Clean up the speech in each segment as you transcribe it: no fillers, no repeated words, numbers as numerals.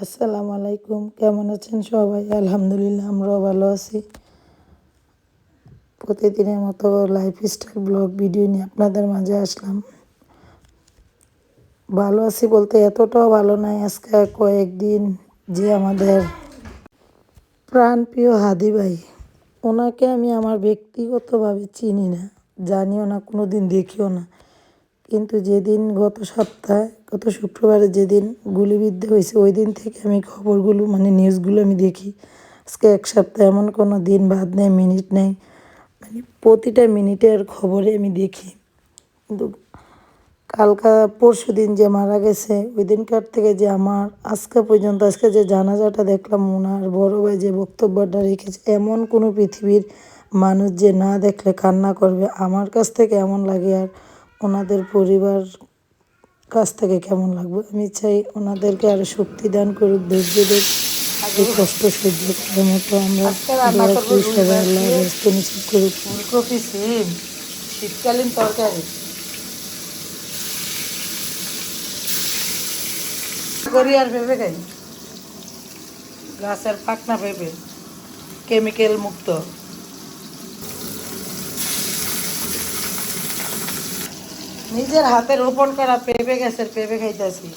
আসসালামু আলাইকুম, কেমন আছেন সবাই? আলহামদুলিল্লাহ, আমরাও ভালো আছি। প্রতিদিনের মতো লাইফস্টাইল ব্লগ ভিডিও নিয়ে আপনাদের মাঝে আসলাম। ভালো আছি বলতে এতটাও ভালো নাই। আজকে কয়েকদিন যে আমাদের প্রাণপ্রিয় হাদি ভাই, ওনাকে আমি আমার ব্যক্তিগতভাবে চিনি না, জানিও না, কোনো দিন দেখিও না। কিন্তু যেদিন গত শুক্রবারে যেদিন গুলিবিদ্ধ হয়েছে, ওই দিন থেকে আমি খবরগুলো নিউজগুলো আমি দেখি। আজকে এক সপ্তাহ এমন কোনো দিন বাদ নেই, মিনিট নেই, প্রতিটা মিনিটের খবরে আমি দেখি। কিন্তু পরশু দিন যে মারা গেছে, ওই দিনকার থেকে যে আমার আজকে পর্যন্ত আজকে যে জানাজাটা দেখলাম, ওনার বড় ভাই যে বক্তব্যটা রেখেছে, এমন কোনো পৃথিবীর মানুষ যে না দেখলে কান্না করবে, আমার কাছ থেকে এমন লাগে। আর ওনাদের পরিবার কাছ থেকে কেমন লাগবে, আমি চাই ওনাদেরকে আরো শক্তি দান করুক, ধৈর্য দেখ, এই কষ্ট সহ্য করার মতো। আমরা দোয়া করি সবাই আল্লাহ ব্যস্ত নিশ্চিত করুক। ফুলকপি সিম শীতকালীন তরকারি করি আর পেঁপে খাই। গাছের পাকনা পেঁপে, কেমিক্যাল মুক্ত। নিজের হাতে রোপণ করা পেঁপে গাছের পেঁপে খাইতেছি,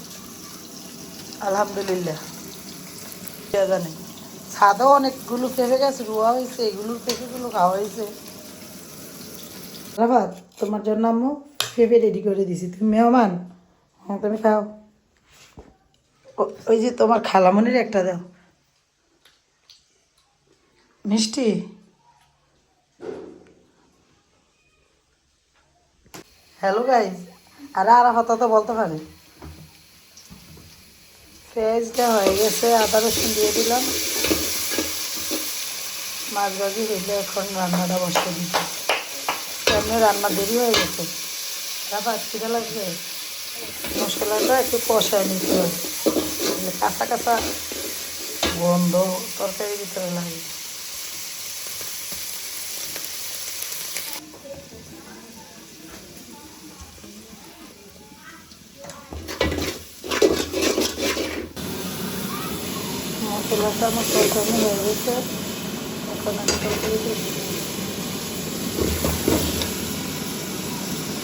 আলহামদুলিল্লাহ। জানি ছাদেও অনেকগুলো পেঁপে গাছ রোয়া হয়েছে, এগুলোর পেঁপেগুলো খাওয়া হয়েছে। রাবাত, তোমার জন্য আম্মু পেঁপে রেডি করে দিছি, তুমি মেহমান। হ্যাঁ, তুমি খাও। ওই যে তোমার খালামনির একটা দাও, মিষ্টি। হ্যালো গাইজ, আর কথা তো বলতে পারে। পেঁয়াজটা হয়ে গেছে, আদা রসুন দিয়ে দিলাম, মাছ ভাজি হইলে এখন রান্নাটা বসিয়ে দিচ্ছি। এমনি রান্না দেরি হয়ে গেছে, তারপর খিদে লাগবে। মশলাটা একটু কষায় নিতে হবে, কাঁচা কাঁচা গন্ধ তরকারির ভিতরে লাগে। মশলাটা আমার কষানো হয়ে গেছে, এখন আমি তরকারি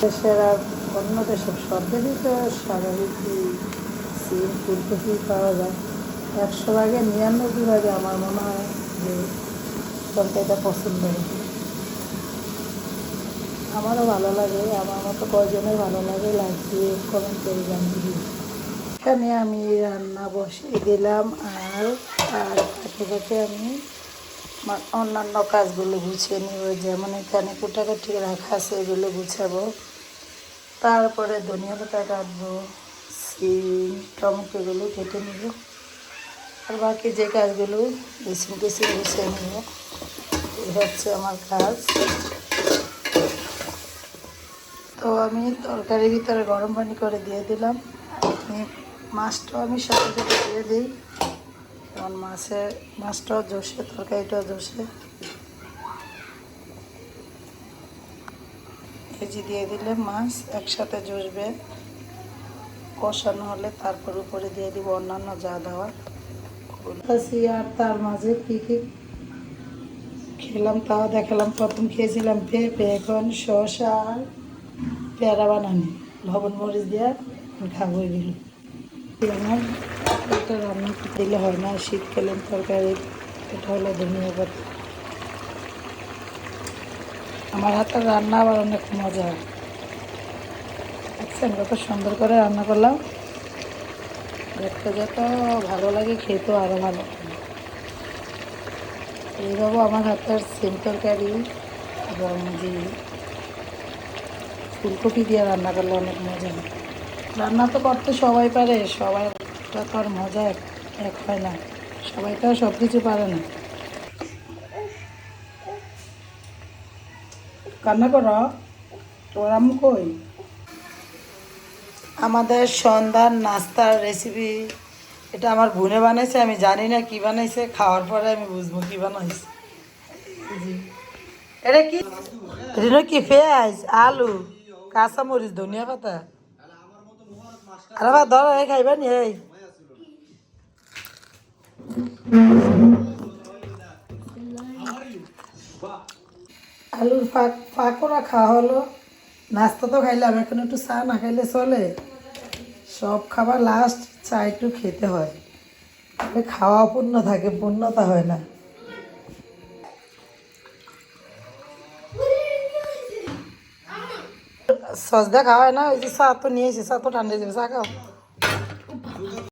দেশের আর অন্য দেশের সব দেশেই তো স্বাভাবিক সিম ফুলকপি পাওয়া যায়। 100 ভাগে 99 ভাগে আমার মনে হয় যে তরকারিটা পছন্দ হয়। আমারও ভালো লাগে, আমার মতো কয়জনের ভালো লাগে, লাইক দিয়ে কমেন্ট করে জানিয়ে। এখানে আমি রান্না বসিয়ে দিলাম, আর আর ফাঁকে ফাঁকে আমি অন্যান্য কাজগুলো গুছিয়ে নিব। যেমন এখানে কুটাকাটি রাখা আছে, এগুলো গুছাবো। তারপরে ধনিয়া পাতা কাটবো, সিম টমেটোগুলো কেটে নেব, আর বাকি যে কাজগুলো বেসিন টেসিন গুছিয়ে নেব। এই হচ্ছে আমার কাজ। তো আমি তরকারির ভিতরে গরম পানি করে দিয়ে দিলাম। মাছটাও আমি সাথে সাথে দিয়ে দিই, কারণ মাছটাও জোসে, তরকারিটাও জোসে। ভেজি দিয়ে দিলে মাছ একসাথে জসবে। কষানো হলে তারপর উপরে দিয়ে দিব অন্যান্য যা দেওয়ার। আর তার মাঝে কী কী খেলাম তাও দেখালাম। প্রথম খেয়েছিলাম পেঁপে, এখন শসা আর পেয়ারা বানানি লবণ মরিচ দিয়ে খাবো এগুলো। আমার এটা রান্না দিলে হয় না, শীতকালীন তরকারি। এটা হলো ধনিয়া পাতা। আমার হাতের রান্না আবার অনেক মজা। দেখছেন কত সুন্দর করে রান্না করলাম, দেখতে যত ভালো লাগে খেতেও আরও ভালো। এইভাবে আমার হাতের সিম তরকারি এবং যে ফুলকপি দিয়ে রান্না করলে অনেক মজা হয়। রান্না তো করতে সবাই পারে, সবাইটা তো আর মজা এক হয় না, সবাই তো আর সব কিছু পারে না। রান্না করো, তোর আম্মু কই? আমাদের সন্ধ্যার নাস্তার রেসিপি এটা আমার বোনে বানাইছে, আমি জানি না কি বানাইছে, খাওয়ার পরে আমি বুঝবো কি বানাইছে। এটা কি, এটা কি পেঁয়াজ, আলু, কাঁচামরিচ, ধনিয়া পাতা। আরে বা ধর খাইবেন এই আলুর পাকোড়া খাওয়া হলো, নাস্তা তো খাইলাম, এখন একটু চা না খাইলে চলে? সব খাবার লাস্ট চা একটু খেতে হয়, তবে খাওয়া পূর্ণ থাকে, পূর্ণতা হয় না। সস দিয়ে খাওয়া হয় না, ওই যে চা তো নিয়ে এসে, চা তো ঠান্ডা যাবে, চা খাও।